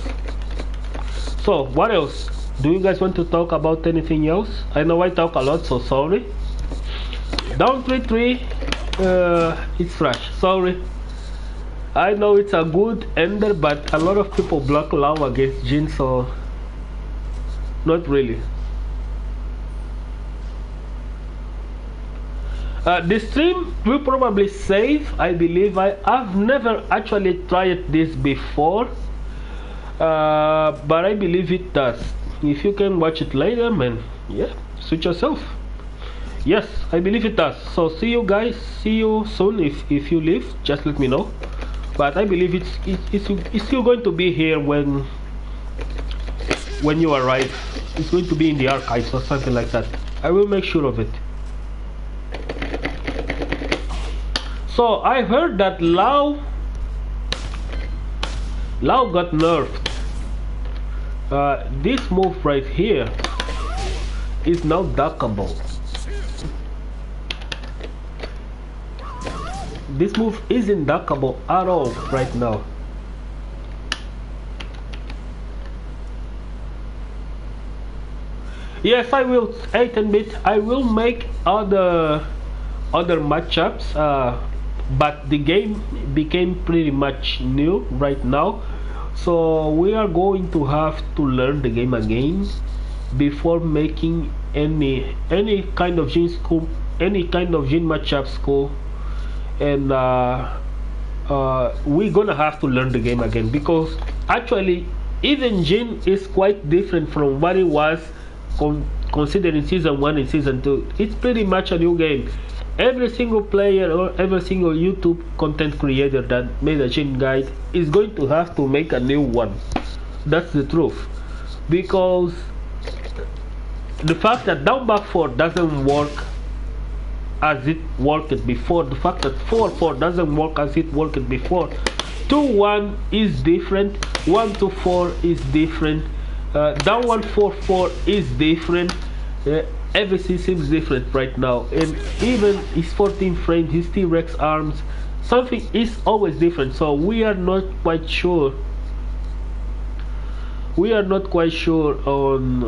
Speaker 2: So what else? Do you guys want to talk about anything else? I know I talk a lot, so sorry. Down 3-3, it's trash, sorry. I know it's a good ender, but a lot of people block Lao against Jin, so not really. The stream will probably save, I believe. I've never actually tried this before, but I believe it does. If you can watch it later, man, yeah, suit yourself. Yes, I believe it does. So see you guys, see you soon. If you leave, just let me know. But I believe it's still going to be here when you arrive. It's going to be in the archives or something like that. I will make sure of it. So I heard that Lao got nerfed. This move right here is now duckable. This move isn't duckable at all right now. Yes, I will 8-bit. I will make other matchups, but the game became pretty much new right now, so we are going to have to learn the game again before making any kind of Jin school, any kind of Jin matchup school, and we're gonna have to learn the game again, because actually even Jin is quite different from what it was considering season 1 and season 2. It's pretty much a new game. Every single player or every single YouTube content creator that made a Jin guide is going to have to make a new one. That's the truth, because the fact that down back 4 doesn't work as it worked before, the fact that 4-4 doesn't work as it worked before, 2-1 is different, 1-4 is different, down 1-4-4 is different. Everything seems different right now, and even his 14 frames, his T-Rex arms, something is always different. So we are not quite sure. We are not quite sure on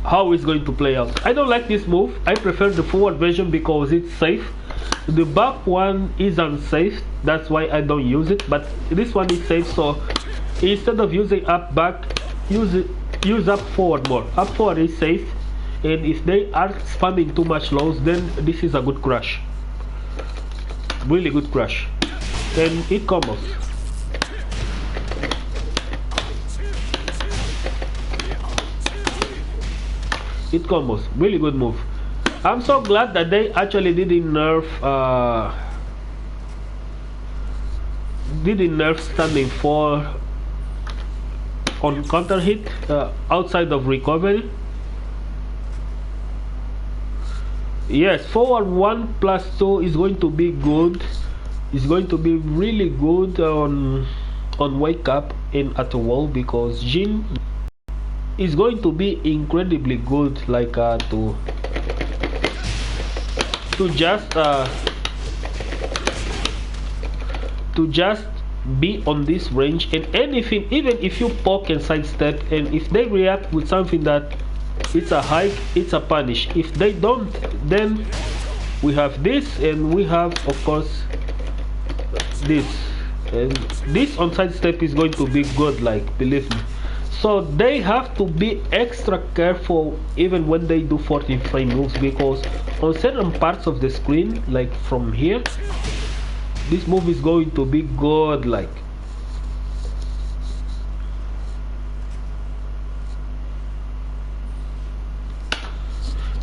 Speaker 2: how it's going to play out. I don't like this move. I prefer the forward version because it's safe. The back one is unsafe, that's why I don't use it, but this one is safe. So instead of using up back, use up forward more. Up forward is safe, and if they are spamming too much lows, then this is a good crush, really good crush, and it combos. It combos, really good move. I'm so glad that they actually didn't nerf standing 4 on counter hit outside of recovery. Yes, forward 1+2 is going to be good. It's going to be really good on wake up. in at the wall, because Jin is going to be incredibly good, like to just be on this range, and anything, even if you poke and sidestep, and if they react with something that it's a hike, it's a punish. If they don't, then we have this, and we have of course this, and this on sidestep is going to be good, like, believe me. So they have to be extra careful even when they do 14 frame moves, because on certain parts of the screen, like from here, this move is going to be good, like.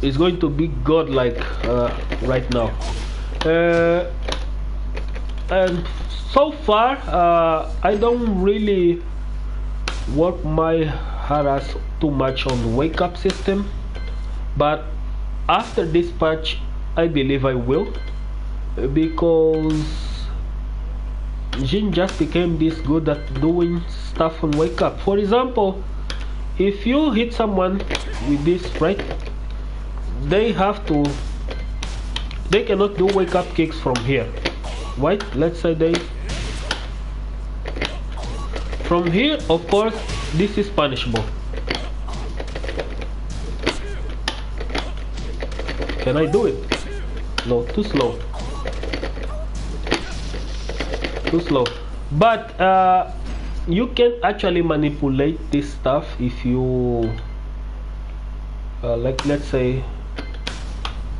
Speaker 2: It's going to be good, like, right now. And so far, I don't really work my harass too much on the wake up system, but after this patch, I believe I will, because Jin just became this good at doing stuff on wake up. For example, if you hit someone with this, right, they cannot do wake up kicks from here, right? Let's say they from here, of course this is punishable. Can I do it? No, too slow. But you can actually manipulate this stuff if you like, let's say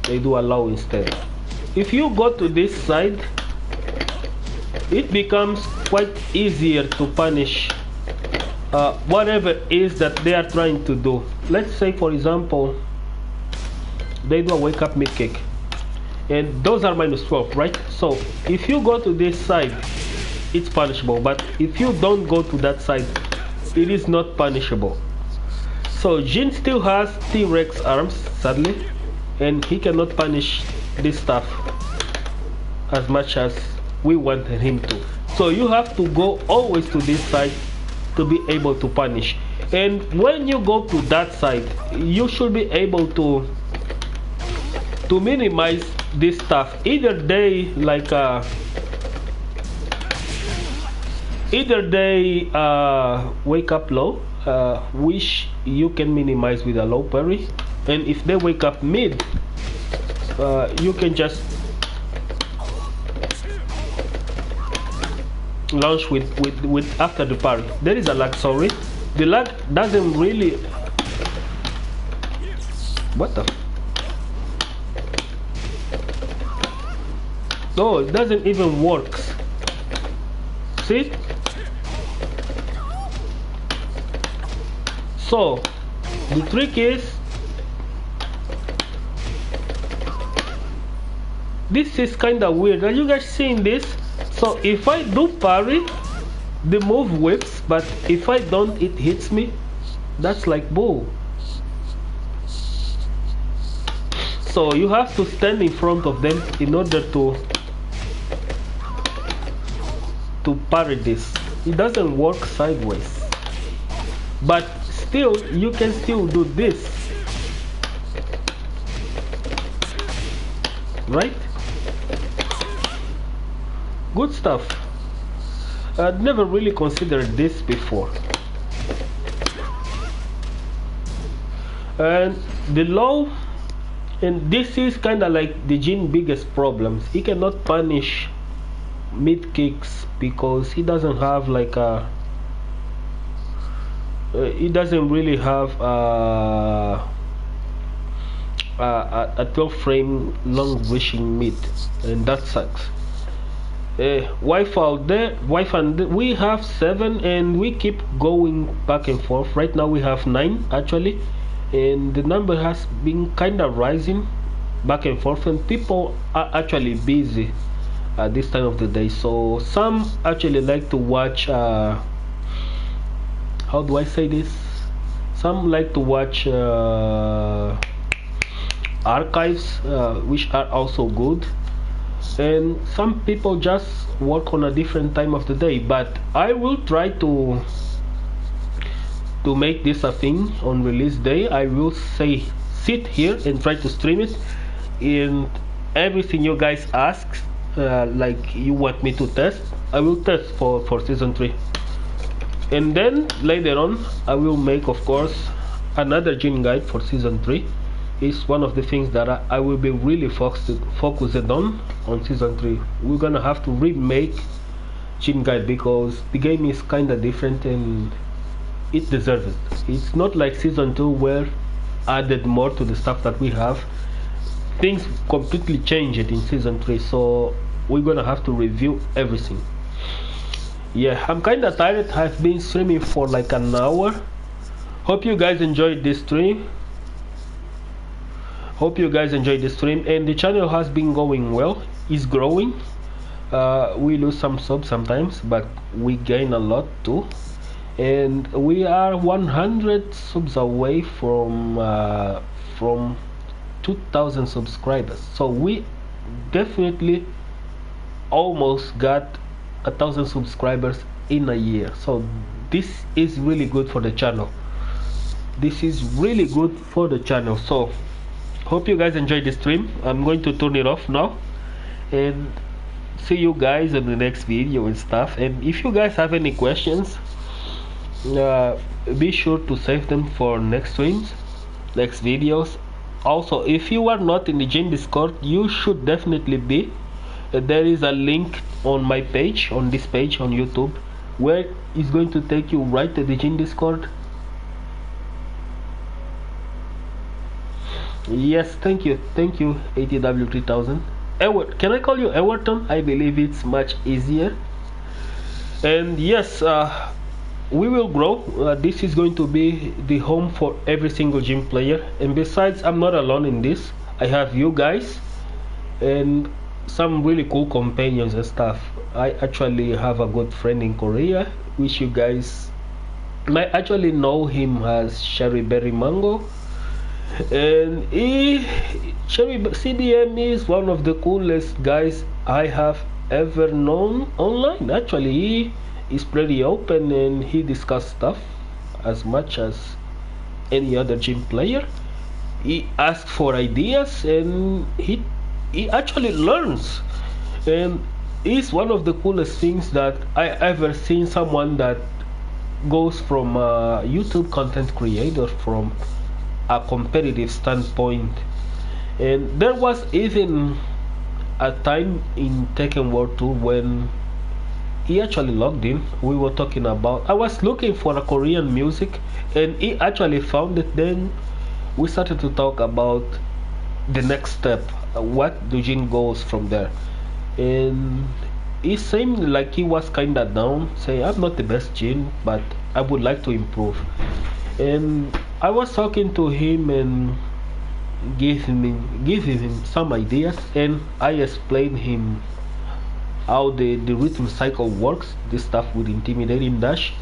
Speaker 2: they do allow instead. If you go to this side, it becomes quite easier to punish whatever it is that they are trying to do. Let's say, for example, they do a wake up mid kick, and those are -12, right? So if you go to this side, it's punishable, but if you don't go to that side, it is not punishable. So Jin still has T-Rex arms, sadly, and he cannot punish this stuff as much as we wanted him to. So you have to go always to this side to be able to punish, and when you go to that side, you should be able to minimize this stuff. Either they wake up low, which you can minimize with a low parry, and if they wake up mid, you can just launch with after the parry. There is a lag, sorry. The lag doesn't really, what the, no, it doesn't even work. See? So the trick is, this is kind of weird. Are you guys seeing this? So if I do parry, the move whips, but if I don't, it hits me. That's like bull. So you have to stand in front of them in order to parry this. It doesn't work sideways, but still you can still do this, right? Good stuff. I'd never really considered this before. And the low, and this is kind of like the Jin biggest problems. He cannot punish mid kicks because he doesn't have like a he doesn't really have a 12 frame long wishing mid, and that sucks. Wi-Fi there, we have 7, and we keep going back and forth. Right now we have 9 actually, and the number has been kind of rising back and forth, and people are actually busy at this time of the day. So some actually like to watch how do I say this, some like to watch archives, which are also good. and some people just work on a different time of the day, but I will try to make this a thing on release day. I will say sit here and try to stream it, and everything you guys ask, like you want me to test, I will test for season 3, and then later on I will make, of course, another Jin guide for season 3. Is one of the things that I will be really focused on season 3. We're gonna have to remake Jin guide because the game is kinda different and it deserves it. It's not like season 2 where added more to the stuff that we have. Things completely changed in season 3, so we're gonna have to review everything. Yeah, I'm kinda tired. I've been streaming for like an hour. Hope you guys enjoyed this stream. Hope you guys enjoyed the stream, and the channel has been going well. It's growing. We lose some subs sometimes, but we gain a lot too. And we are 100 subs away from 2,000 subscribers. So we definitely almost got 1,000 subscribers in a year. So this is really good for the channel. This is really good for the channel. So hope you guys enjoyed the stream. I'm going to turn it off now and see you guys in the next video and stuff. And if you guys have any questions, be sure to save them for next streams, next videos. Also, if you are not in the Jin Discord, you should definitely be. There is a link on my page, on this page on YouTube, where it's going to take you right to the Jin Discord. Yes, thank you, ATW3000. Edward, can I call you Everton? I believe it's much easier. And yes, we will grow. This is going to be the home for every single Jin player. And besides, I'm not alone in this. I have you guys and some really cool companions and stuff. I actually have a good friend in Korea, which you guys might actually know him as Cherry Berry Mango. And CBM is one of the coolest guys I have ever known online. Actually, he is pretty open and he discusses stuff as much as any other Jin player. He asks for ideas and he actually learns, and it's one of the coolest things that I ever seen. Someone that goes from a YouTube content creator from a competitive standpoint. And there was even a time in Tekken World 2 when he actually logged in. We were talking about, I was looking for a Korean music and he actually found it. Then we started to talk about the next step, what do Jin goes from there. And it seemed like he was kinda down, say I'm not the best Jin, but I would like to improve. And I was talking to him and giving him some ideas, and I explained him how the rhythm cycle works, this stuff with intimidating dash.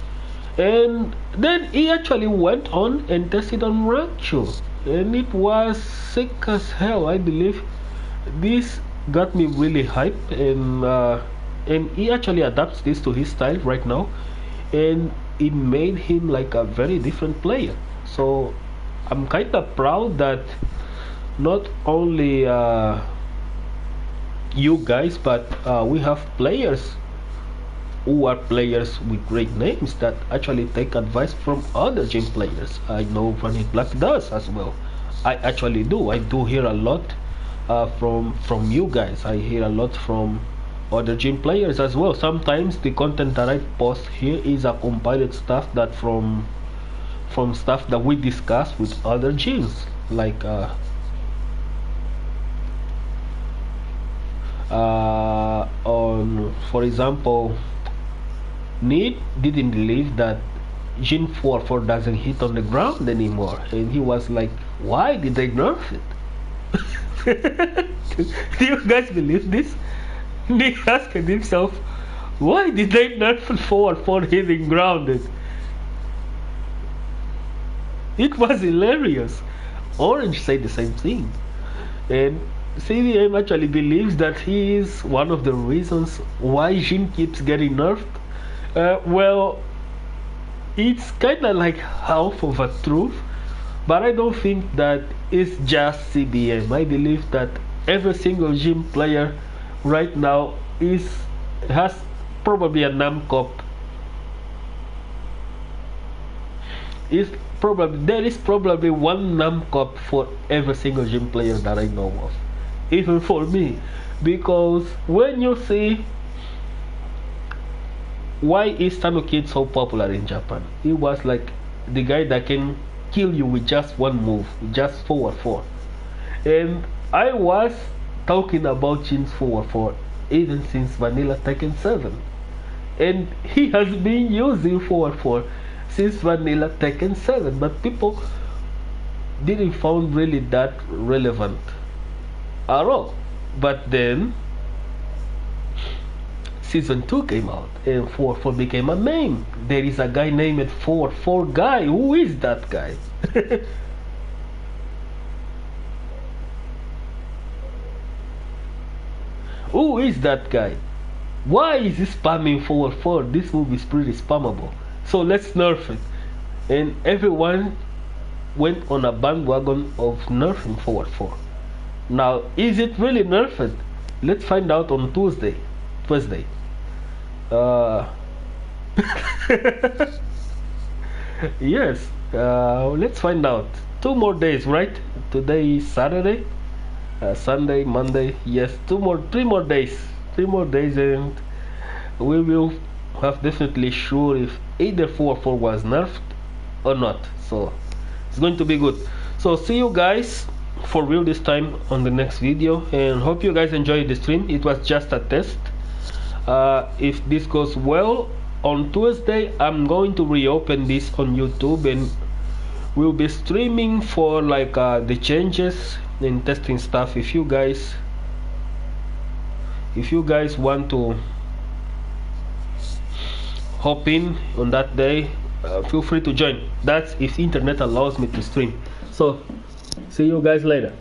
Speaker 2: And then he actually went on and tested on Rancho, and it was sick as hell. I believe this got me really hyped, and he actually adapts this to his style right now, and it made him like a very different player. So I'm kind of proud that not only you guys, but we have players who are players with great names that actually take advice from other Jin players. I know Vanity Black does as well. I actually do. I do hear a lot from you guys. I hear a lot from other Jin players as well. Sometimes the content that I post here is a compiled stuff that from stuff that we discuss with other Jins, like on, for example, Need didn't believe that Jin 4 doesn't hit on the ground anymore, and he was like, why did they nerf it? Do you guys believe this? He asked himself, why did they nerf 4 hitting grounded? It was hilarious. Orange said the same thing, and CVM actually believes that he is one of the reasons why Jin keeps getting nerfed. Well, it's kind of like half of a truth, but I don't think that it's just CBM. I believe that every single Jin player right now has probably a NAM cop. There is probably one NAM cop for every single Jin player that I know of, even for me, because when you see why is Tanukid so popular in Japan, he was like the guy that can kill you with just one move, just forward 4. And I was talking about Jin's forward 4 even since vanilla Tekken 7, and he has been using forward 4 since vanilla Tekken 7, but people didn't find really that relevant at all. But then season 2 came out and 4-4 became a meme. There is a guy named 4-4 guy. Who is that guy? Who is that guy? Why is he spamming 4-4? This move is pretty spammable, so let's nerf it. And everyone went on a bandwagon of nerfing 4-4. Now, is it really nerfed? Let's find out on Thursday. Yes, let's find out. 2 more days, right? Today is Saturday, Sunday, Monday. Yes, 3 more days, and we will have definitely sure if either 4-4 was nerfed or not. So it's going to be good. So see you guys for real this time on the next video, and hope you guys enjoyed the stream. It was just a test. If this goes well, on Tuesday I'm going to reopen this on YouTube, and we'll be streaming for like the changes and testing stuff. If you guys want to hop in on that day, feel free to join. That's if internet allows me to stream. So see you guys later.